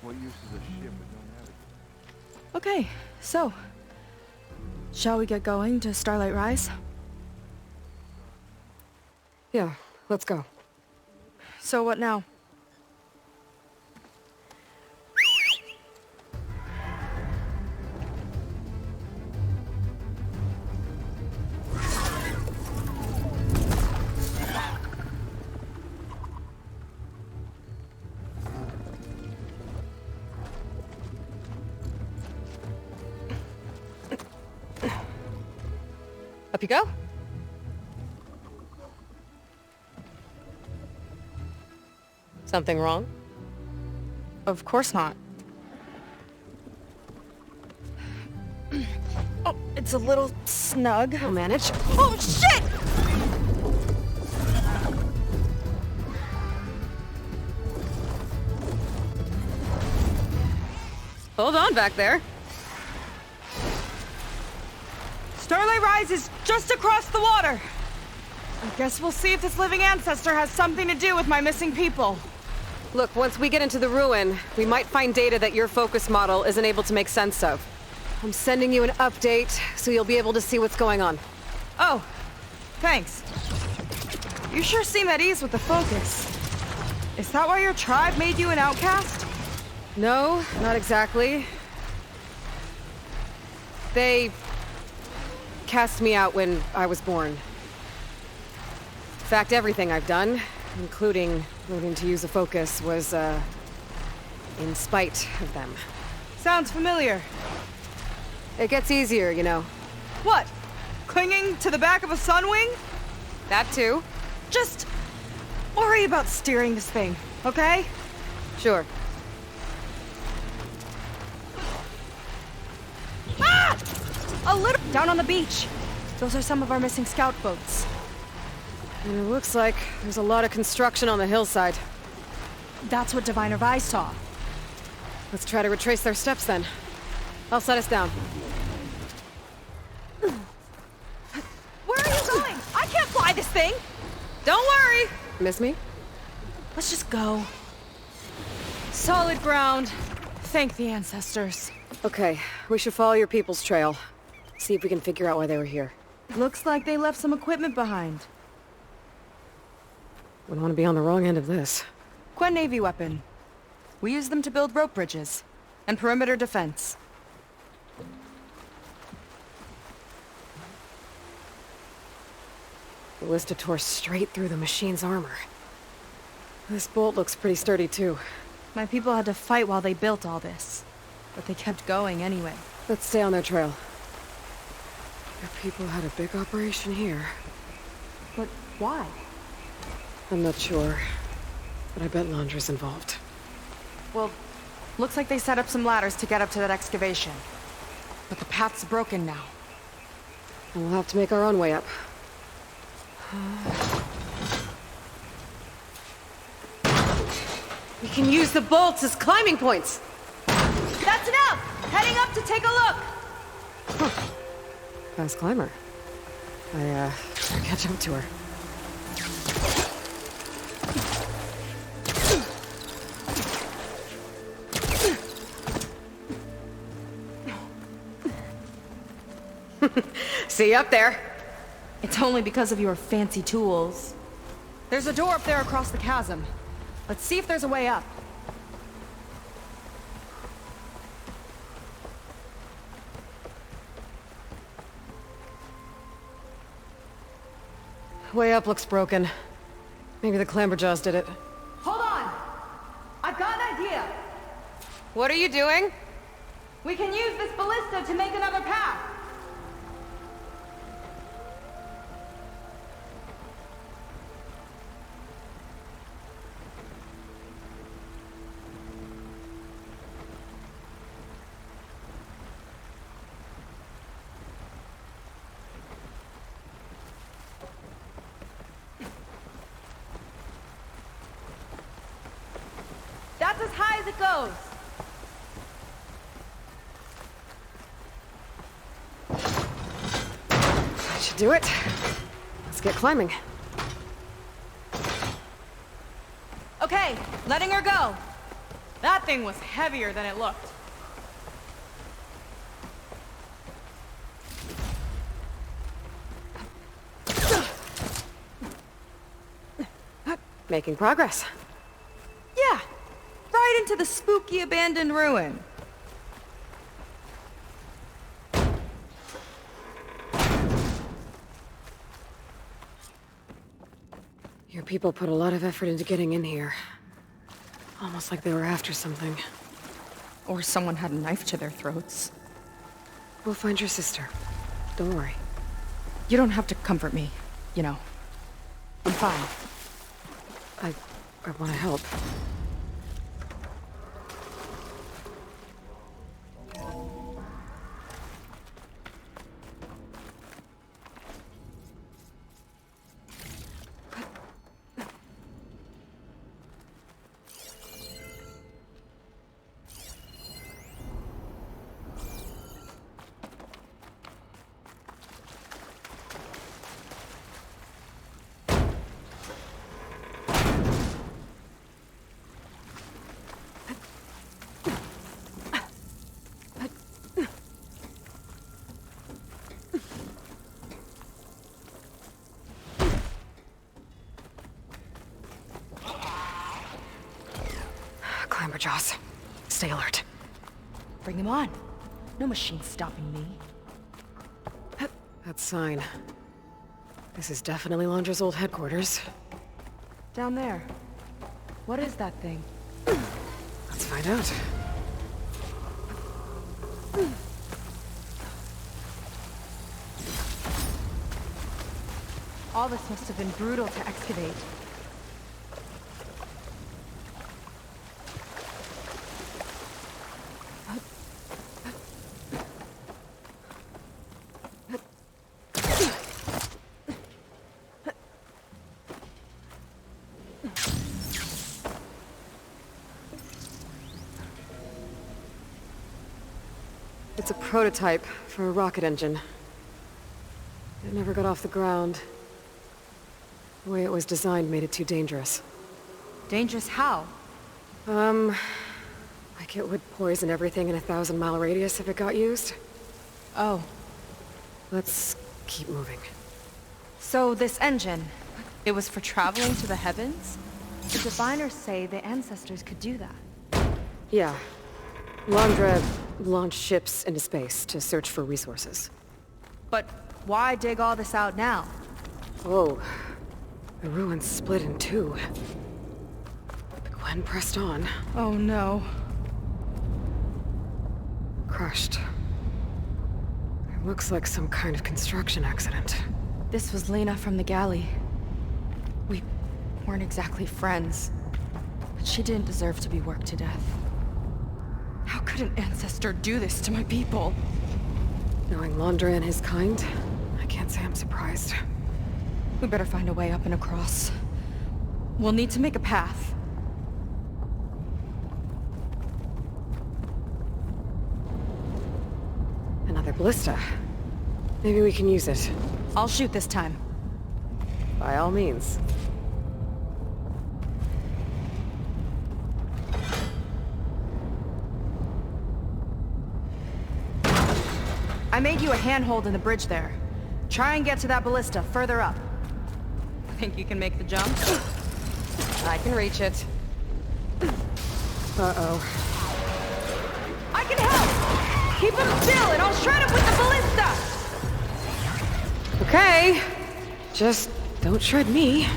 What use is a ship with no navigation? Okay, so... shall we get going to Starlight Rise? Yeah, let's go. So what now? Up you go. Something wrong? Of course not. Oh, it's a little snug. I'll manage. Oh, shit! Hold on back there. Starlight Rise is just across the water. I guess we'll see if this living ancestor has something to do with my missing people. Look, once we get into the ruin, we might find data that your focus model isn't able to make sense of. I'm sending you an update, so you'll be able to see what's going on. Oh, thanks. You sure seem at ease with the focus. Is that why your tribe made you an outcast? No, not exactly. They cast me out when I was born. In fact, everything I've done, including learning to use a focus, was, in spite of them. Sounds familiar. It gets easier, you know. What? Clinging to the back of a sunwing? That too. Just worry about steering this thing, okay? Sure. Ah! A little down on the beach. Those are some of our missing scout boats. And it looks like there's a lot of construction on the hillside. That's what Diviner Vi saw. Let's try to retrace their steps then. I'll set us down. Where are you going? I can't fly this thing! Don't worry! Miss me? Let's just go. Solid ground. Thank the ancestors. Okay, we should follow your people's trail. See if we can figure out why they were here. Looks like they left some equipment behind. Wouldn't want to be on the wrong end of this. Quen Navy weapon. We use them to build rope bridges and perimeter defense. The Ballista tore straight through the machine's armor. This bolt looks pretty sturdy too. My people had to fight while they built all this, but they kept going anyway. Let's stay on their trail. Your people had a big operation here. But why? I'm not sure, but I bet Londra's involved. Well, looks like they set up some ladders to get up to that excavation. But the path's broken now. We'll have to make our own way up. We can use the bolts as climbing points! That's enough! Heading up to take a look! Huh. Fast climber. I'll catch up to her. See you up there. It's only because of your fancy tools. There's a door up there across the chasm. Let's see if there's a way up. Way up looks broken. Maybe the Clamberjaws did it. Hold on! I've got an idea! What are you doing? We can use this ballista to make another path! That's as high as it goes. That should do it. Let's get climbing. Okay, letting her go. That thing was heavier than it looked. Making progress. Yeah, right into the spooky abandoned ruin. Your people put a lot of effort into getting in here. Almost like they were after something. Or someone had a knife to their throats. We'll find your sister. Don't worry. You don't have to comfort me, you know. I'm fine. I want to help. Clamberjaws. Stay alert. Bring him on. No machine's stopping me. That sign. This is definitely Londra's old headquarters. Down there. What is that thing? Let's find out. All this must have been brutal to excavate. It's a prototype for a rocket engine. It never got off the ground. The way it was designed made it too dangerous. Dangerous how? Like it would poison everything in a 1,000-mile radius if it got used. Oh. Let's keep moving. So this engine, it was for traveling to the heavens? The diviners say the ancestors could do that. Yeah. Londra launched ships into space to search for resources. But why dig all this out now? Oh. The ruins split in two. The Gwen pressed on. Oh no. Crushed. It looks like some kind of construction accident. This was Lena from the galley. We weren't exactly friends, but she didn't deserve to be worked to death. How could an ancestor do this to my people? Knowing Londra and his kind, I can't say I'm surprised. We better find a way up and across. We'll need to make a path. Another ballista. Maybe we can use it. I'll shoot this time. By all means. I made you a handhold in the bridge there. Try and get to that ballista further up. Think you can make the jump? I can reach it. Uh-oh. I can help! Keep him still and I'll shred him with the ballista! Okay. Just don't shred me.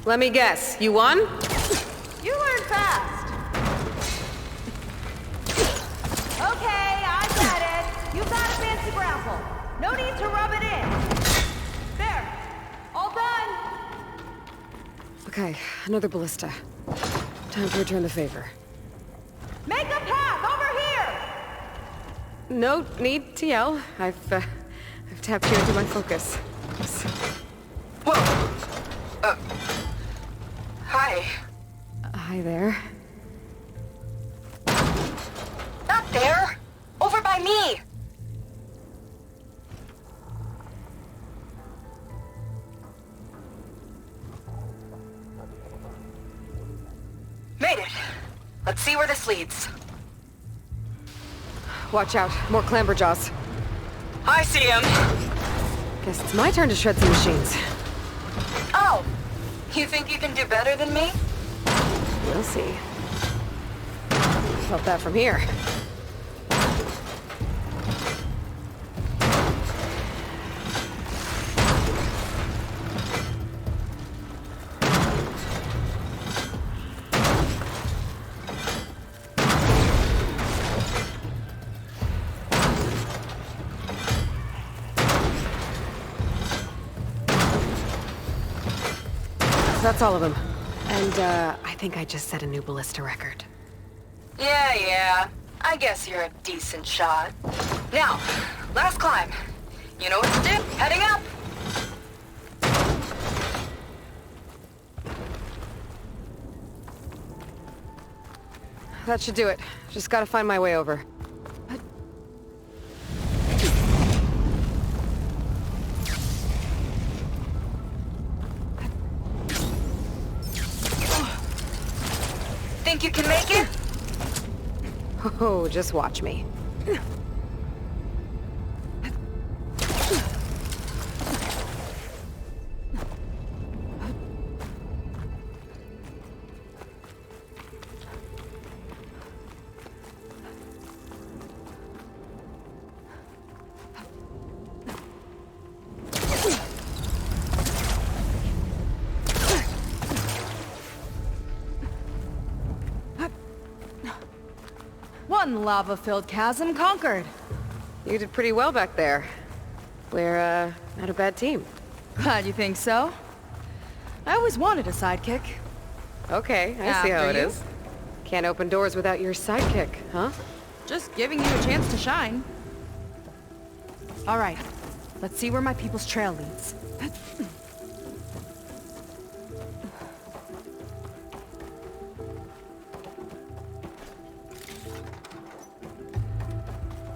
Let me guess, you won? You learn fast. Okay, I got it. You got a fancy grapple. No need to rub it in. There. All done. Okay, another ballista. Time to return the favor. Make a path over here. No need to yell. I've tapped you into my focus. Whoa! Hi. Hi there. Not there! Over by me! Made it. Let's see where this leads. Watch out, more clamberjaws. I see him. Guess it's my turn to shred some machines. Oh! You think you can do better than me? We'll see. Felt that from here. That's all of them. And, I think I just set a new ballista record. Yeah. I guess you're a decent shot. Now, last climb. You know what to do. Heading up! That should do it. Just gotta find my way over. Think you can make it? Oh, just watch me. One lava-filled chasm conquered. You did pretty well back there. We're, not a bad team. Glad you think so. I always wanted a sidekick. Okay, I see how After it you. is. Can't open doors without your sidekick, huh? Just giving you a chance to shine. All right, let's see where my people's trail leads.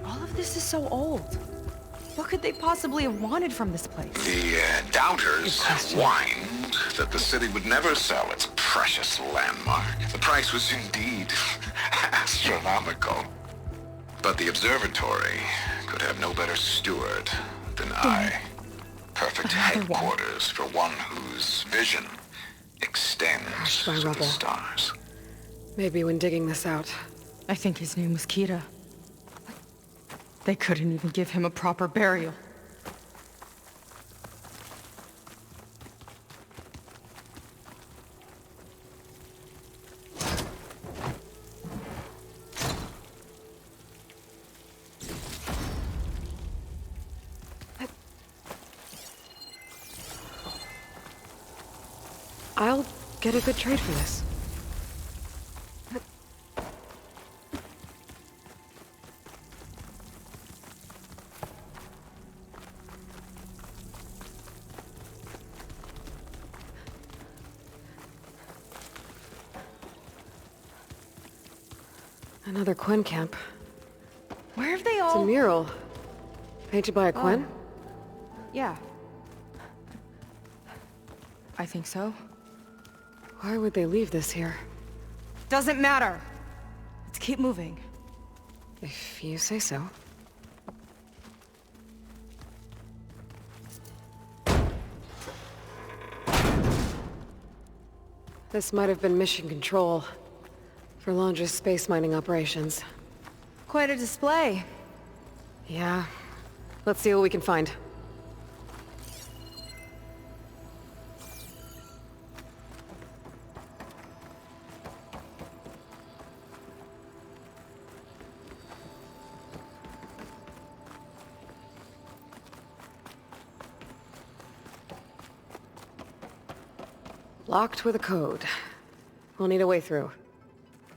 All of this is so old. What could they possibly have wanted from this place? The doubters whined that the city would never sell its precious landmark. The price was indeed astronomical. But the observatory could have no better steward than I. Perfect Another one. headquarters for one whose vision extends Crushed by to the rubble. stars. Maybe when digging this out. I think his name was Kira. They couldn't even give him a proper burial. I'll get a good trade for this. Another Quen camp. Where have they It's a all... mural. Painted by a Quen? Yeah. I think so. Why would they leave this here? Doesn't matter. Let's keep moving. If you say so. This might have been mission control for Londra's space mining operations. Quite a display. Yeah. Let's see what we can find. Locked with a code. We'll need a way through.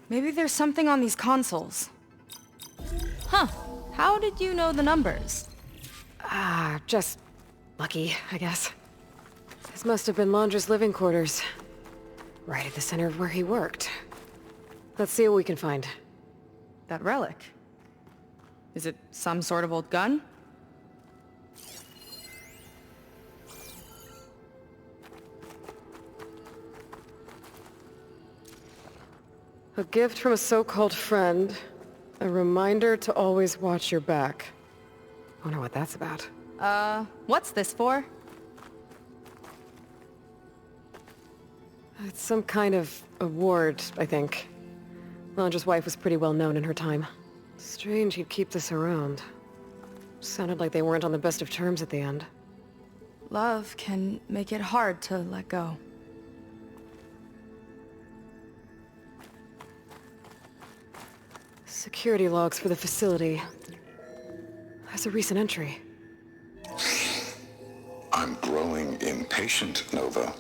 Maybe there's something on these consoles. Huh. How did you know the numbers? Just lucky, I guess. This must have been Londra's living quarters. Right at the center of where he worked. Let's see what we can find. That relic. Is it some sort of old gun? A gift from a so-called friend. A reminder to always watch your back. Wonder what that's about. What's this for? It's some kind of award, I think. Londra's wife was pretty well known in her time. Strange he'd keep this around. Sounded like they weren't on the best of terms at the end. Love can make it hard to let go. Security logs for the facility. There's a recent entry. I'm growing impatient, Nova.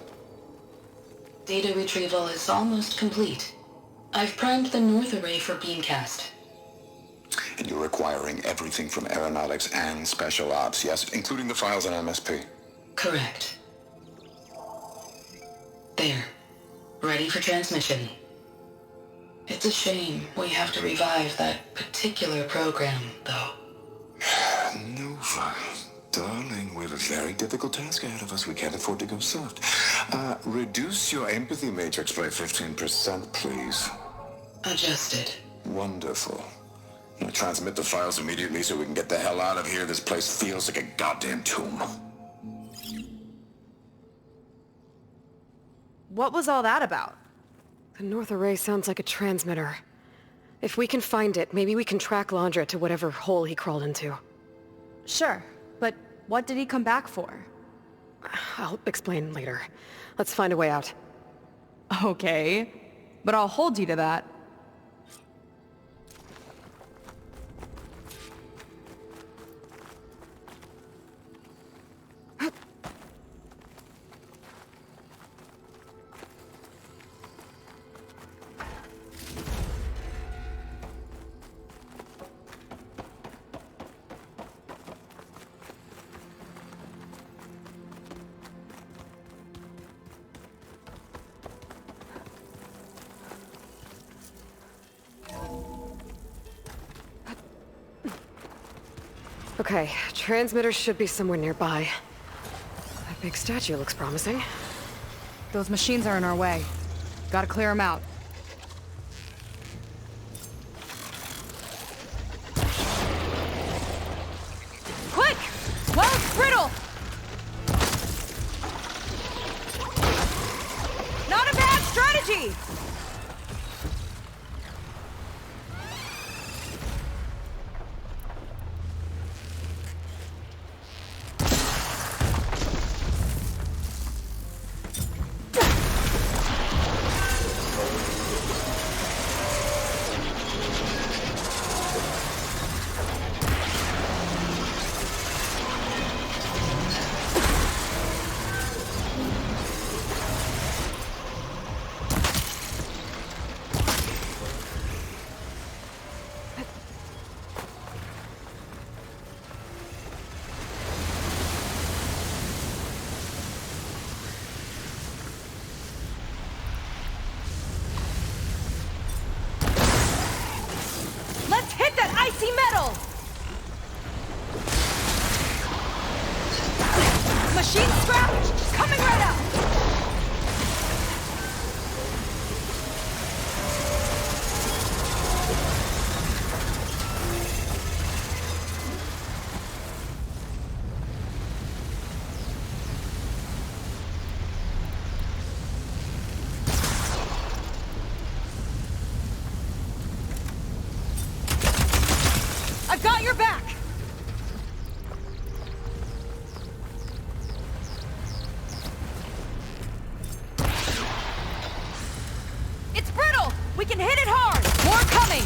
Data retrieval is almost complete. I've primed the North Array for beamcast. And you're acquiring everything from aeronautics and special ops, yes? Including the files on MSP. Correct. There. Ready for transmission. It's a shame we have to revive that particular program, though. Nova, darling, we have a very difficult task ahead of us. We can't afford to go soft. Reduce your empathy matrix by 15%, please. Adjusted. Wonderful. Now transmit the files immediately so we can get the hell out of here. This place feels like a goddamn tomb. What was all that about? The North Array sounds like a transmitter. If we can find it, maybe we can track Londra to whatever hole he crawled into. Sure, but what did he come back for? I'll explain later. Let's find a way out. Okay, but I'll hold you to that. Okay, transmitter should be somewhere nearby. That big statue looks promising. Those machines are in our way. Gotta clear them out. Quick! Well, it's brittle! Not a bad strategy! Icy metal! Machine scrap coming right up! I've got your back! It's brittle! We can hit it hard! More coming!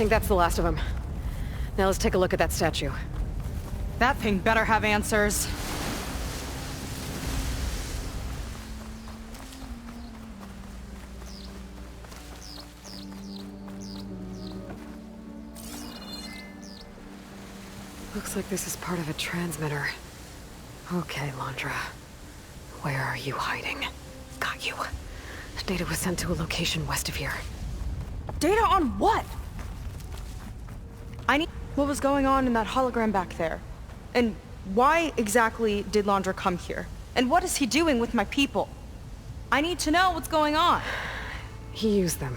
think that's the last of them. Now let's take a look at that statue. That thing better have answers. Looks like this is part of a transmitter. Okay, Londra. Where are you hiding? Got you. Data was sent to a location west of here. Data on what? What was going on in that hologram back there? And why exactly did Londra come here? And what is he doing with my people? I need to know what's going on. He used them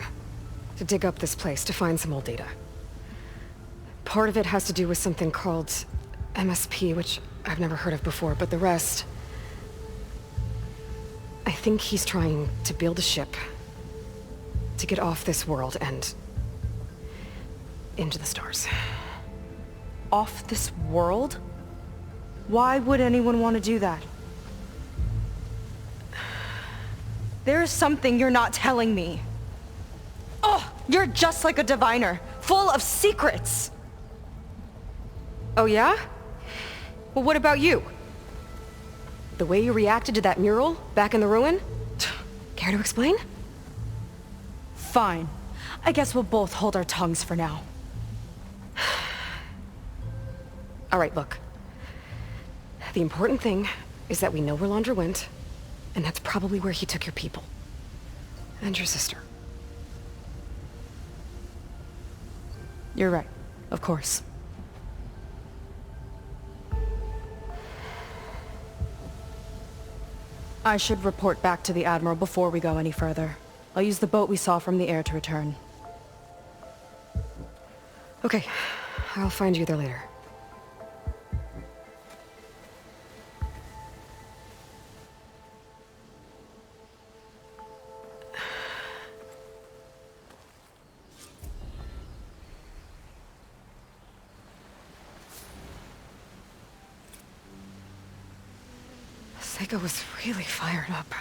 to dig up this place to find some old data. Part of it has to do with something called MSP, which I've never heard of before, but the rest... I think he's trying to build a ship to get off this world and into the stars. Off this world? Why would anyone want to do that? There's something you're not telling me. Oh, you're just like a diviner, full of secrets. Oh yeah? Well, what about you? The way you reacted to that mural back in the ruin? Care to explain? Fine. I guess we'll both hold our tongues for now. All right, look. The important thing is that we know where Londra went, and that's probably where he took your people. And your sister. You're right. Of course. I should report back to the Admiral before we go any further. I'll use the boat we saw from the air to return. Okay. I'll find you there later. Seika was really fired up.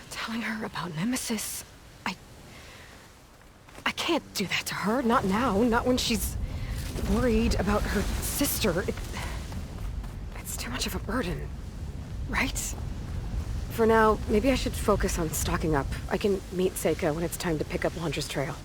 Telling her about Nemesis. I can't do that to her. Not now. Not when she's worried about her sister. It's too much of a burden. Right? For now, maybe I should focus on stocking up. I can meet Seika when it's time to pick up Londra's trail.